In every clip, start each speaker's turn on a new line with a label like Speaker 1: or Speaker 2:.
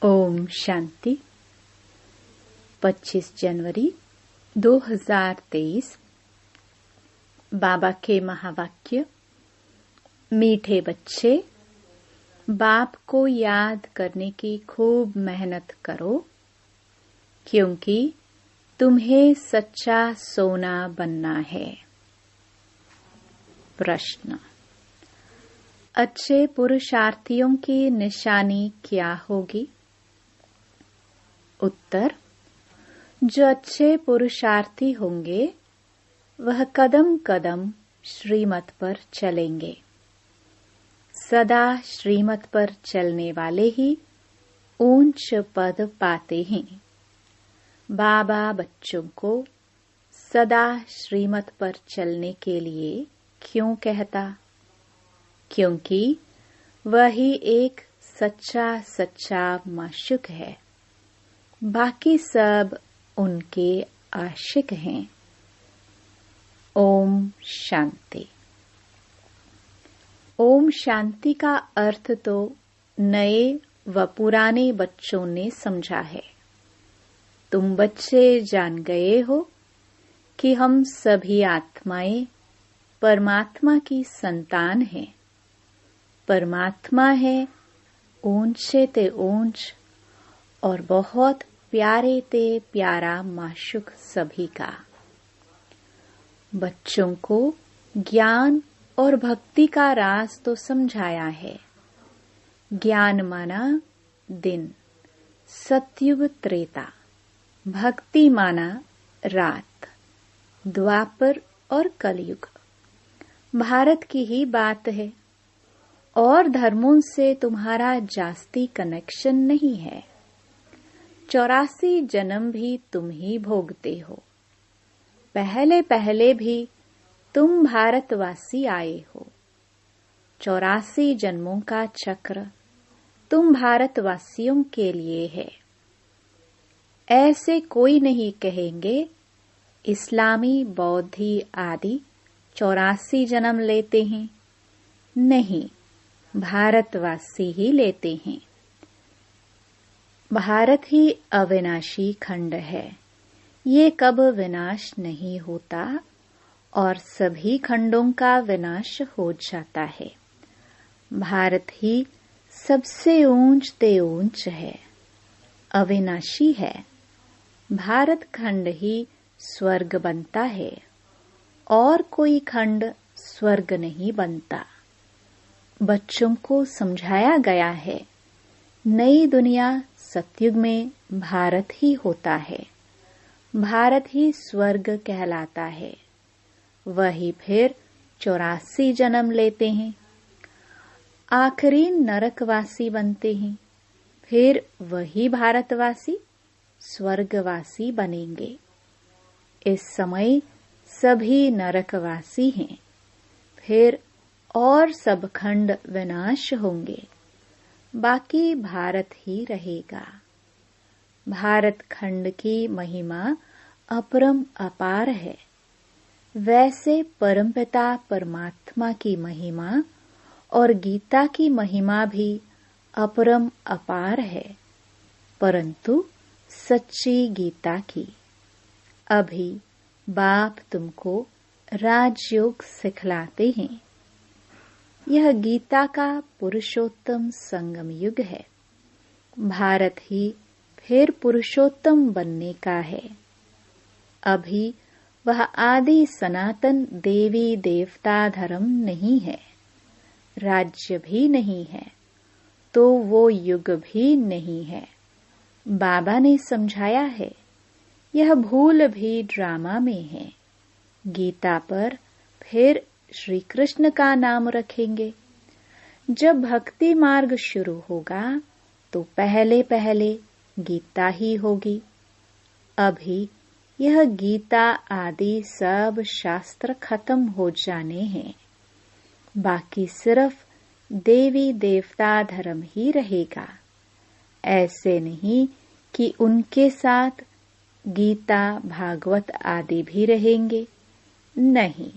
Speaker 1: ओम शांति। 25 जनवरी 2023। बाबा के महावाक्य। मीठे बच्चे, बाप को याद करने की खूब मेहनत करो, क्योंकि तुम्हें सच्चा सोना बनना है। प्रश्न। अच्छे पुरुषार्थियों की निशानी क्या होगी? उत्तर। जो अच्छे पुरुषार्थी होंगे वह कदम कदम श्रीमत पर चलेंगे। सदा श्रीमत पर चलने वाले ही ऊंच पद पाते हैं। बाबा बच्चों को सदा श्रीमत पर चलने के लिए क्यों कहता? क्योंकि वही एक सच्चा माशूक है। बाकी सब उनके आशिक हैं। ओम शांति। ओम शांति का अर्थ तो नए व पुराने बच्चों ने समझा है। तुम बच्चे जान गए हो कि हम सभी आत्माएं परमात्मा की संतान हैं। परमात्मा है ऊंचे ते ऊंच और बहुत प्यारे ते प्यारा माशूक सभी का। बच्चों को ज्ञान और भक्ति का राज तो समझाया है। ज्ञान माना दिन, सतयुग त्रेता। भक्ति माना रात, द्वापर और कलयुग। भारत की ही बात है और धर्मों से तुम्हारा जास्ती कनेक्शन नहीं है। 84 जन्म भी तुम ही भोगते हो। पहले भी तुम भारतवासी आए हो। 84 जन्मों का चक्र तुम भारतवासियों के लिए है। ऐसे कोई नहीं कहेंगे इस्लामी, बौद्धी आदि 84 जन्म लेते हैं। नहीं, भारतवासी ही लेते हैं। भारत ही अविनाशी खंड है। ये कब विनाश नहीं होता और सभी खंडों का विनाश हो जाता है। भारत ही सबसे ऊंच ते ऊंच है, अविनाशी है। भारत खंड ही स्वर्ग बनता है और कोई खंड स्वर्ग नहीं बनता। बच्चों को समझाया गया है नई दुनिया सतयुग में भारत ही होता है। भारत ही स्वर्ग कहलाता है। वही फिर 84 जन्म लेते हैं। आखिरी नरकवासी बनते हैं। फिर वही भारतवासी स्वर्गवासी बनेंगे। इस समय सभी नरकवासी हैं। फिर और सब खंड विनाश होंगे। बाकी भारत ही रहेगा। भारत खंड की महिमा अपरम अपार है। वैसे परमपिता परमात्मा की महिमा और गीता की महिमा भी अपरम अपार है, परंतु सच्ची गीता की। अभी बाप तुमको राजयोग सिखलाते हैं। यह गीता का पुरुषोत्तम संगम युग है। भारत ही फिर पुरुषोत्तम बनने का है। अभी वह आदि सनातन देवी देवता धर्म नहीं है, राज्य भी नहीं है, तो वो युग भी नहीं है। बाबा ने समझाया है यह भूल भी ड्रामा में है। गीता पर फिर श्री कृष्ण का नाम रखेंगे। जब भक्ति मार्ग शुरू होगा तो पहले गीता ही होगी। अभी यह गीता आदि सब शास्त्र खत्म हो जाने हैं। बाकी सिर्फ देवी देवता धर्म ही रहेगा। ऐसे नहीं कि उनके साथ गीता भागवत आदि भी रहेंगे। नहीं,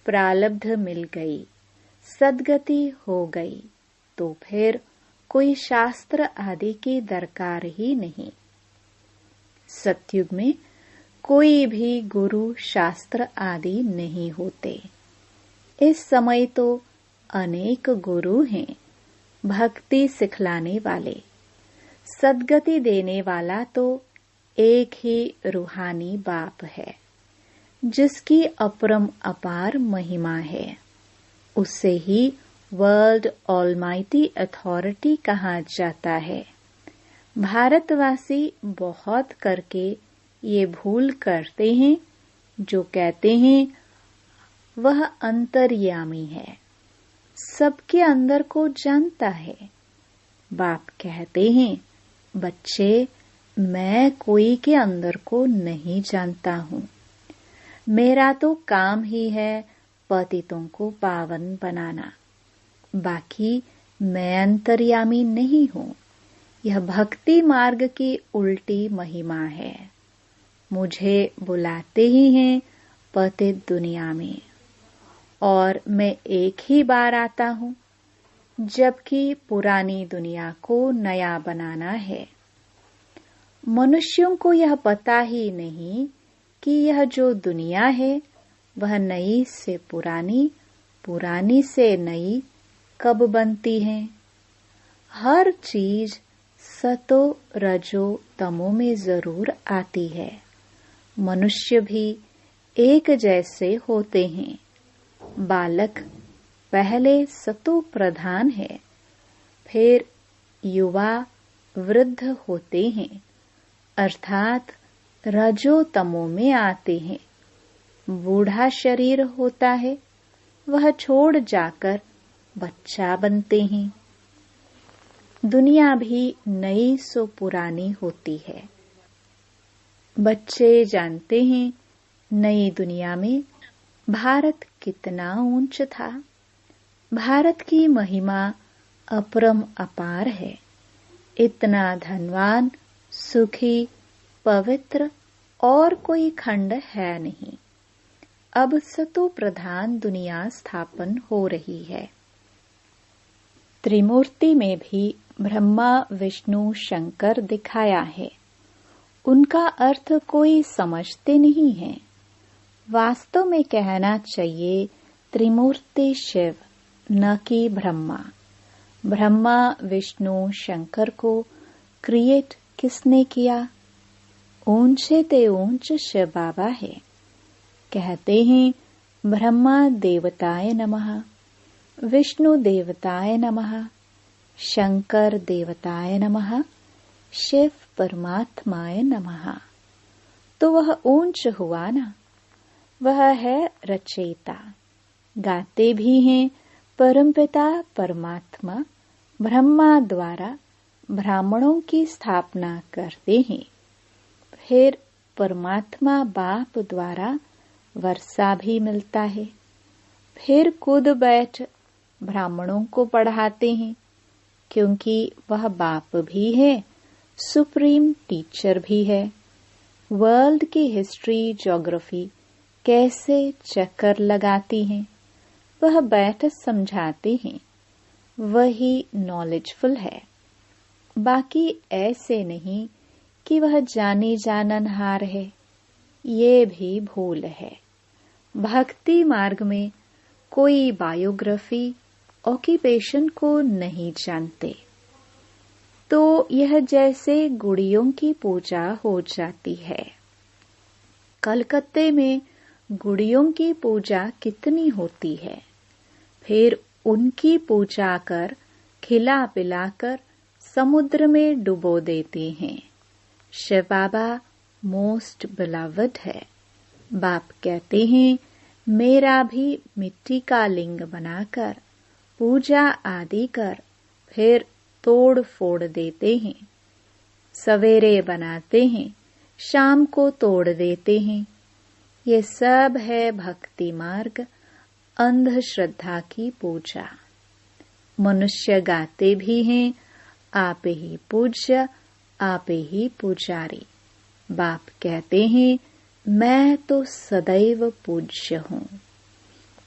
Speaker 1: प्रारब्ध मिल गई, सद्गति हो गई तो फिर कोई शास्त्र आदि की दरकार ही नहीं। सतयुग में कोई भी गुरु शास्त्र आदि नहीं होते। इस समय तो अनेक गुरु हैं, भक्ति सिखलाने वाले। सद्गति देने वाला तो एक ही रूहानी बाप है, जिसकी अपरम अपार महिमा है। उसे ही वर्ल्ड ऑलमाइटी अथॉरिटी कहा जाता है। भारतवासी बहुत करके ये भूल करते हैं, जो कहते हैं वह अंतर्यामी है, सबके अंदर को जानता है। बाप कहते हैं, बच्चे, मैं कोई के अंदर को नहीं जानता हूँ। मेरा तो काम ही है पतितों को पावन बनाना। बाकी मैं अंतर्यामी नहीं हूँ। यह भक्ति मार्ग की उल्टी महिमा है। मुझे बुलाते ही हैं पतित दुनिया में, और मैं एक ही बार आता हूँ, जबकि पुरानी दुनिया को नया बनाना है। मनुष्यों को यह पता ही नहीं कि यह जो दुनिया है वह नई से पुरानी, पुरानी से नई कब बनती है। हर चीज सतो रजो तमो में जरूर आती है। मनुष्य भी एक जैसे होते हैं। बालक पहले सतो प्रधान है, फिर युवा वृद्ध होते हैं, अर्थात रजो तमो में आते हैं। बूढ़ा शरीर होता है, वह छोड़ जाकर बच्चा बनते हैं। दुनिया भी नई सो पुरानी होती है। बच्चे जानते हैं नई दुनिया में भारत कितना ऊंच था। भारत की महिमा अपरम अपार है। इतना धनवान, सुखी, पवित्र और कोई खंड है नहीं। अब सतो प्रधान दुनिया स्थापन हो रही है। त्रिमूर्ति में भी ब्रह्मा, विष्णु, शंकर दिखाया है। उनका अर्थ कोई समझते नहीं है। वास्तव में कहना चाहिए त्रिमूर्ति शिव, न कि ब्रह्मा। ब्रह्मा, विष्णु, शंकर को क्रिएट किसने किया? ऊंचे ते ऊंच शिव बाबा है। कहते हैं ब्रह्मा देवताय नमः, विष्णु देवताय नमः, शंकर देवताय नमः, शिव परमात्माय नमः। तो वह ऊंच हुआ ना। वह है रचयिता। गाते भी हैं परमपिता परमात्मा ब्रह्मा द्वारा ब्राह्मणों की स्थापना करते हैं। फिर परमात्मा बाप द्वारा वर्षा भी मिलता है। फिर कूद बैठ ब्राह्मणों को पढ़ाते हैं, क्योंकि वह बाप भी है, सुप्रीम टीचर भी है। वर्ल्ड की हिस्ट्री, ज्योग्राफी कैसे चक्कर लगाती हैं, वह बैठ समझाते हैं। वही नॉलेजफुल है। बाकी ऐसे नहीं कि वह जानी जाननहार है। ये भी भूल है। भक्ति मार्ग में कोई बायोग्राफी, ऑक्यूपेशन को नहीं जानते, तो यह जैसे गुड़ियों की पूजा हो जाती है। कलकत्ते में गुड़ियों की पूजा कितनी होती है। फिर उनकी पूजा कर खिला पिलाकर समुद्र में डुबो देते हैं। शिव बाबा मोस्ट बिलवड है। बाप कहते हैं मेरा भी मिट्टी का लिंग बनाकर पूजा आदि कर फिर तोड़ फोड़ देते हैं। सवेरे बनाते हैं, शाम को तोड़ देते हैं। ये सब है भक्ति मार्ग, अंधश्रद्धा की पूजा। मनुष्य गाते भी हैं आप ही पूज्य, आप ही पुजारी। बाप कहते हैं मैं तो सदैव पूज्य हूँ।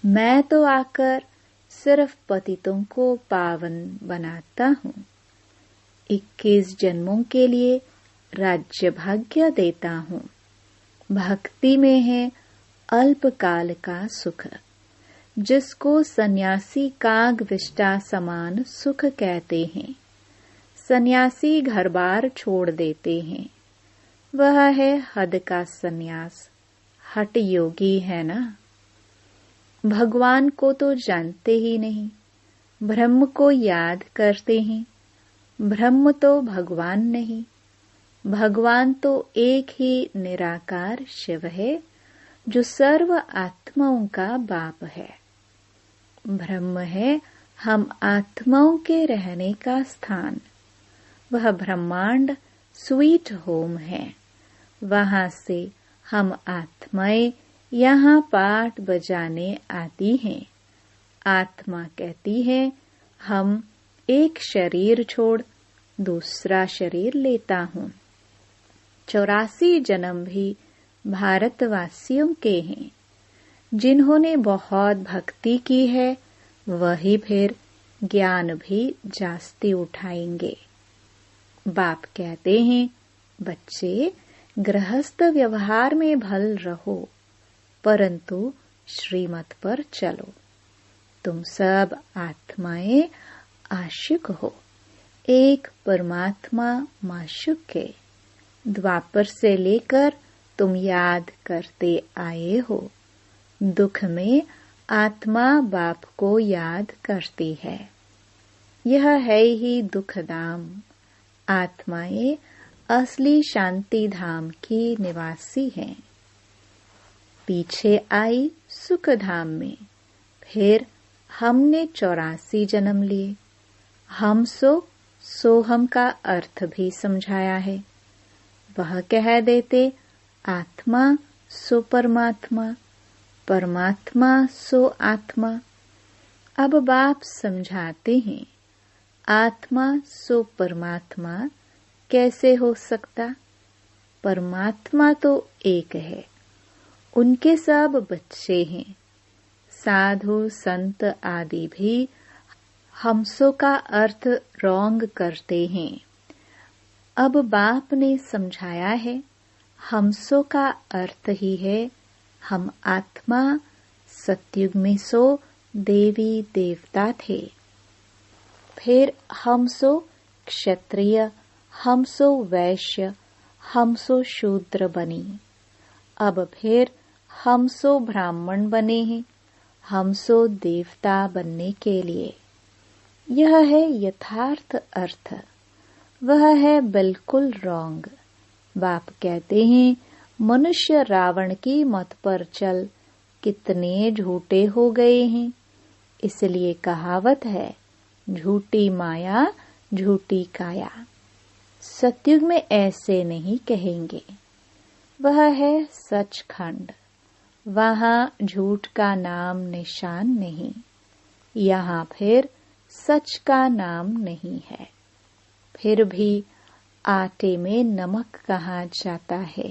Speaker 1: मैं तो आकर सिर्फ पतितों को पावन बनाता हूँ। 21 जन्मों के लिए राज्य भाग्य देता हूँ। भक्ति में है अल्पकाल का सुख, जिसको सन्यासी काग विष्टा समान सुख कहते हैं। सन्यासी घर बार छोड़ देते हैं, वह है हद का सन्यास। हठ योगी है ना। भगवान को तो जानते ही नहीं, ब्रह्म को याद करते हैं। ब्रह्म तो भगवान नहीं, भगवान तो एक ही निराकार शिव है, जो सर्व आत्माओं का बाप है। ब्रह्म है हम आत्माओं के रहने का स्थान। वह ब्रह्मांड स्वीट होम है। वहां से हम आत्माएं यहाँ पाठ बजाने आती हैं। आत्मा कहती है हम एक शरीर छोड़ दूसरा शरीर लेता हूँ। 84 जन्म भी भारतवासियों के हैं। जिन्होंने बहुत भक्ति की है, वही फिर ज्ञान भी जास्ती उठाएंगे। बाप कहते हैं, बच्चे गृहस्थ व्यवहार में भल रहो, परंतु श्रीमत पर चलो। तुम सब आत्माएं आशिक हो, एक परमात्मा माशुक है। द्वापर से लेकर तुम याद करते आए हो। दुख में आत्मा बाप को याद करती है। यह है ही दुख धाम। आत्माएं असली शांति धाम की निवासी हैं। पीछे आई सुख धाम में। फिर हमने 84 जन्म लिए। हम सोहम का अर्थ भी समझाया है। वह कह देते आत्मा सो परमात्मा, परमात्मा सो आत्मा। अब बाप समझाते हैं, आत्मा सो परमात्मा कैसे हो सकता? परमात्मा तो एक है, उनके सब बच्चे हैं। साधु संत आदि भी हमसो का अर्थ रॉन्ग करते हैं। अब बाप ने समझाया है, हमसो का अर्थ ही है हम आत्मा। सतयुग में सो देवी देवता थे। फिर हमसो क्षत्रिय, हमसो वैश्य, हमसो शूद्र बनी। अब फिर हमसो ब्राह्मण बने हैं, हमसो देवता बनने के लिए। यह है यथार्थ अर्थ, वह है बिल्कुल रॉन्ग। बाप कहते हैं, मनुष्य रावण की मत पर चल कितने झूठे हो गए हैं। इसलिए कहावत है, झूठी माया झूठी काया। सतयुग में ऐसे नहीं कहेंगे। वह है सचखंड। वहां झूठ का नाम निशान नहीं। यहाँ फिर सच का नाम नहीं है। फिर भी आटे में नमक कहा जाता है।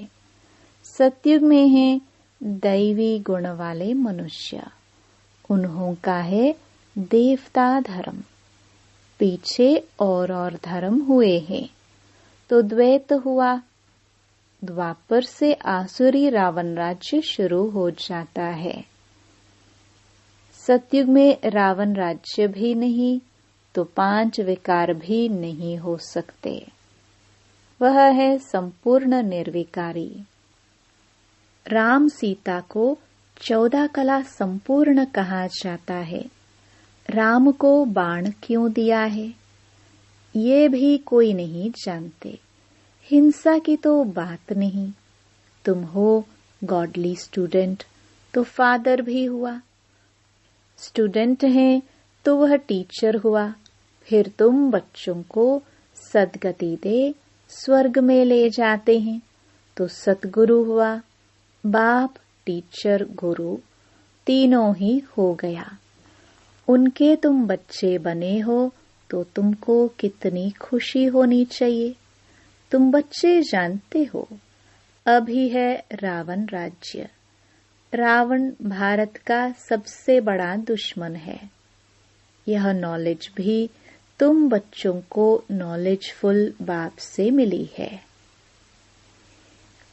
Speaker 1: सतयुग में है दैवी गुण वाले मनुष्य, उन्हों का है देवता धर्म। पीछे और धर्म हुए हैं तो द्वैत हुआ। द्वापर से आसुरी रावण राज्य शुरू हो जाता है। सतयुग में रावण राज्य भी नहीं तो 5 विकार भी नहीं हो सकते। वह है संपूर्ण निर्विकारी। राम सीता को 14 कला संपूर्ण कहा जाता है। राम को बाण क्यों दिया है, ये भी कोई नहीं जानते। हिंसा की तो बात नहीं। तुम हो गॉडली स्टूडेंट तो फादर भी हुआ। स्टूडेंट हैं तो वह टीचर हुआ। फिर तुम बच्चों को सद्गति दे स्वर्ग में ले जाते हैं तो सतगुरु हुआ। बाप, टीचर, गुरु तीनों ही हो गया। उनके तुम बच्चे बने हो तो तुमको कितनी खुशी होनी चाहिए। तुम बच्चे जानते हो, अभी है रावण राज्य। रावण भारत का सबसे बड़ा दुश्मन है। यह नॉलेज भी तुम बच्चों को नॉलेजफुल बाप से मिली है।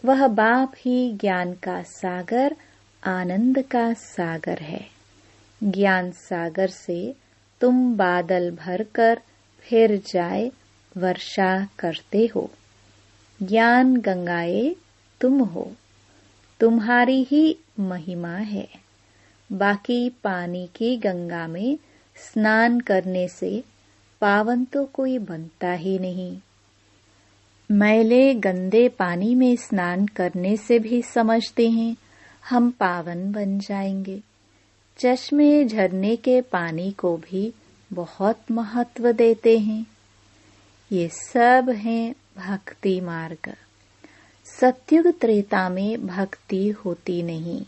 Speaker 1: वह बाप ही ज्ञान का सागर, आनंद का सागर है। ज्ञान सागर से तुम बादल भरकर फिर जाए वर्षा करते हो। ज्ञान गंगाए तुम हो, तुम्हारी ही महिमा है। बाकी पानी की गंगा में स्नान करने से पावन तो कोई बनता ही नहीं। मैले गंदे पानी में स्नान करने से भी समझते हैं हम पावन बन जाएंगे। चश्मे झरने के पानी को भी बहुत महत्व देते हैं। ये सब हैं भक्ति मार्ग। सत्युग त्रेता में भक्ति होती नहीं,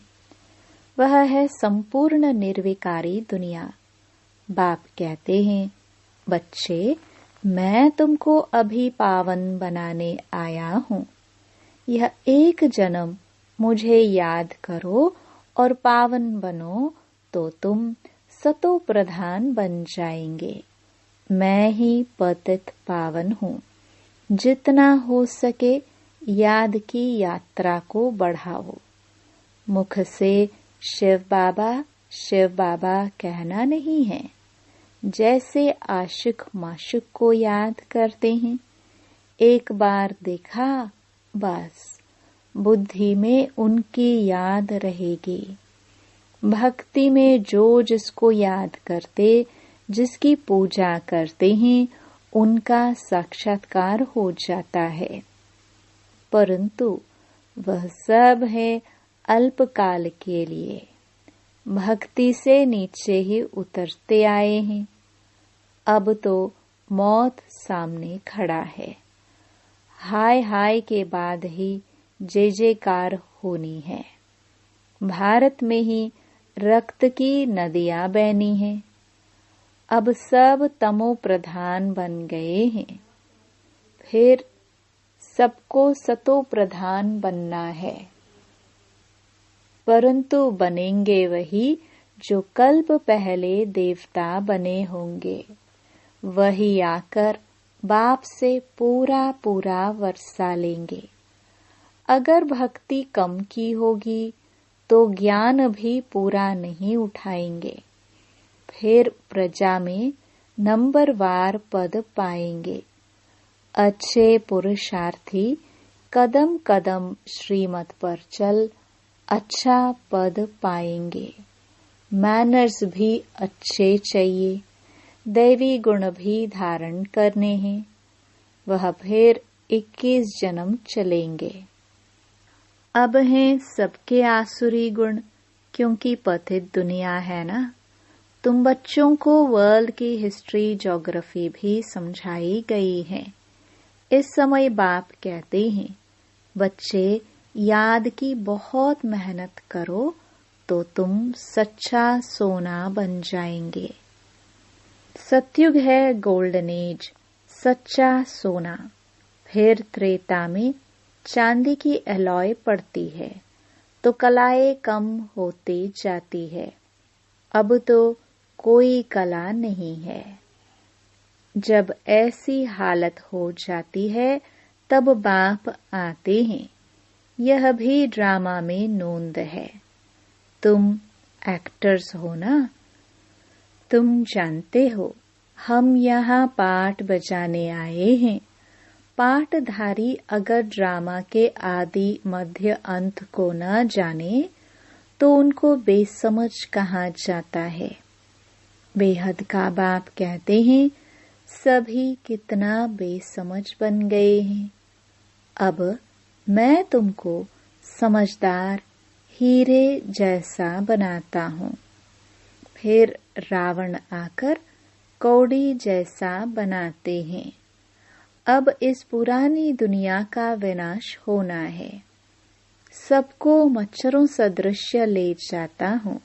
Speaker 1: वह है संपूर्ण निर्विकारी दुनिया। बाप कहते हैं, बच्चे मैं तुमको अभी पावन बनाने आया हूँ। यह एक जन्म मुझे याद करो और पावन बनो तो तुम सतो प्रधान बन जाएंगे। मैं ही पतित पावन हूँ। जितना हो सके याद की यात्रा को बढ़ाओ। मुख से शिव बाबा कहना नहीं है। जैसे आशिक माशिक को याद करते हैं, एक बार देखा बस बुद्धि में उनकी याद रहेगी। भक्ति में जो जिसको याद करते, जिसकी पूजा करते हैं, उनका साक्षात्कार हो जाता है। परंतु वह सब है अल्पकाल के लिए। भक्ति से नीचे ही उतरते आए हैं। अब तो मौत सामने खड़ा है। हाय हाय के बाद ही जय जयकार होनी है। भारत में ही रक्त की नदियां बहनी हैं। अब सब तमो प्रधान बन गए हैं। फिर सबको सतो प्रधान बनना है। परंतु बनेंगे वही जो कल्प पहले देवता बने होंगे। वही आकर बाप से पूरा पूरा वर्षा लेंगे। अगर भक्ति कम की होगी तो ज्ञान भी पूरा नहीं उठाएंगे। फिर प्रजा में नंबरवार पद पाएंगे। अच्छे पुरुषार्थी कदम कदम श्रीमत पर चल अच्छा पद पाएंगे। मैनर्स भी अच्छे चाहिए। दैवी गुण भी धारण करने हैं। वह फिर 21 जन्म चलेंगे। अब हैं सबके आसुरी गुण, क्योंकि पतित दुनिया है ना। तुम बच्चों को वर्ल्ड की हिस्ट्री ज्योग्राफी भी समझाई गई है। इस समय बाप कहते हैं, बच्चे याद की बहुत मेहनत करो तो तुम सच्चा सोना बन जाएंगे। सतयुग है गोल्डन एज, सच्चा सोना। फिर त्रेता में चांदी की एलॉय पड़ती है तो कलाएं कम होती जाती है। अब तो कोई कला नहीं है। जब ऐसी हालत हो जाती है तब बाप आते हैं। यह भी ड्रामा में नोंद है। तुम एक्टर्स हो ना। तुम जानते हो हम यहाँ पाठ बजाने आए हैं। पाठधारी अगर ड्रामा के आदि मध्य अंत को न जाने तो उनको बेसमझ कहा जाता है। बेहद का बाप कहते हैं, सभी कितना बेसमझ बन गए हैं। अब मैं तुमको समझदार हीरे जैसा बनाता हूँ। फिर रावण आकर कौड़ी जैसा बनाते हैं। अब इस पुरानी दुनिया का विनाश होना है। सबको मच्छरों सदृश ले जाता हूँ।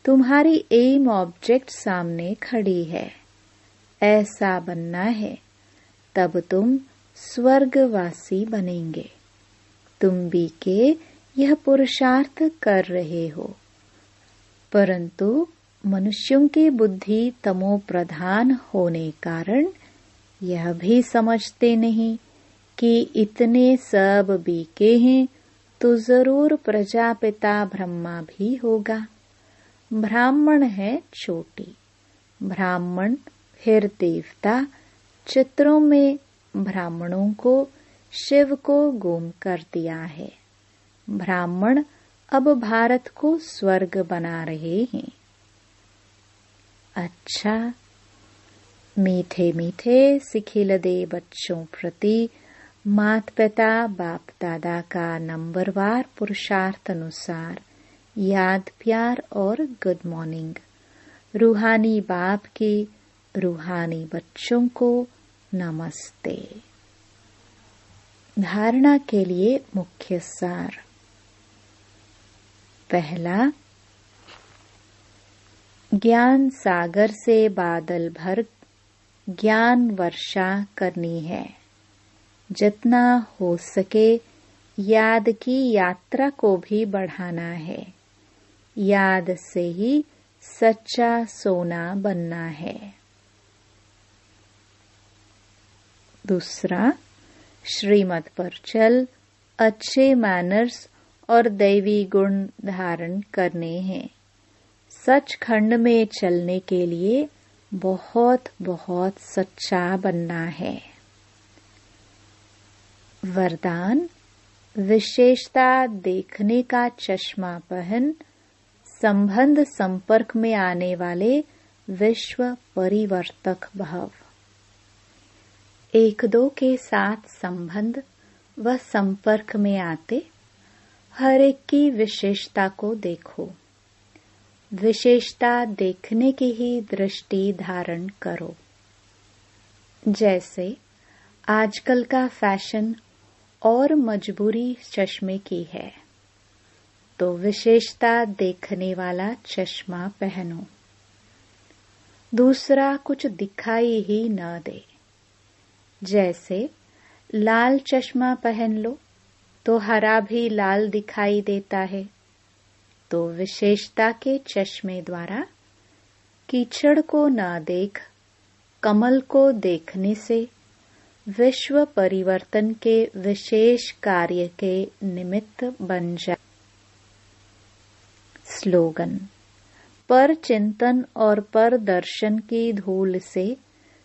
Speaker 1: तुम्हारी एम ऑब्जेक्ट सामने खड़ी है। ऐसा बनना है, तब तुम स्वर्गवासी बनेंगे। तुम भी के यह पुरुषार्थ कर रहे हो, परंतु मनुष्यों की बुद्धि तमो प्रधान होने कारण यह भी समझते नहीं कि इतने सब बीके हैं तो जरूर प्रजापिता ब्रह्मा भी होगा। ब्राह्मण है चोटी, ब्राह्मण फिर देवता। चित्रों में ब्राह्मणों को शिव को गुम कर दिया है। ब्राह्मण अब भारत को स्वर्ग बना रहे हैं। अच्छा, मीठे मीठे सिखिलदे बच्चों प्रति माता पिता बाप दादा का नंबरवार पुरुषार्थ अनुसार याद प्यार और गुड मॉर्निंग। रूहानी बाप के रूहानी बच्चों को नमस्ते। धारणा के लिए मुख्य सार। पहला, ज्ञान सागर से बादल भर ज्ञान वर्षा करनी है। जितना हो सके याद की यात्रा को भी बढ़ाना है। याद से ही सच्चा सोना बनना है। दूसरा, श्रीमत पर चल अच्छे मैनर्स और दैवी गुण धारण करने हैं। सचखंड में चलने के लिए बहुत बहुत सच्चा बनना है। वरदान, विशेषता देखने का चश्मा पहन संबंध संपर्क में आने वाले विश्व परिवर्तक भव। एक दो के साथ संबंध व संपर्क में आते हर एक की विशेषता को देखो। विशेषता देखने की ही दृष्टि धारण करो। जैसे आजकल का फैशन और मजबूरी चश्मे की है, तो विशेषता देखने वाला चश्मा पहनो। दूसरा कुछ दिखाई ही न दे। जैसे लाल चश्मा पहन लो तो हरा भी लाल दिखाई देता है, तो विशेषता के चश्मे द्वारा कीचड़ को न देख कमल को देखने से विश्व परिवर्तन के विशेष कार्य के निमित्त बन जाए। स्लोगन, पर चिंतन और पर दर्शन की धूल से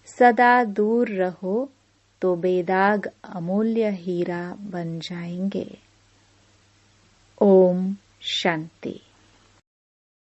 Speaker 1: सदा दूर रहो तो बेदाग अमूल्य हीरा बन जाएंगे। ओम शांति।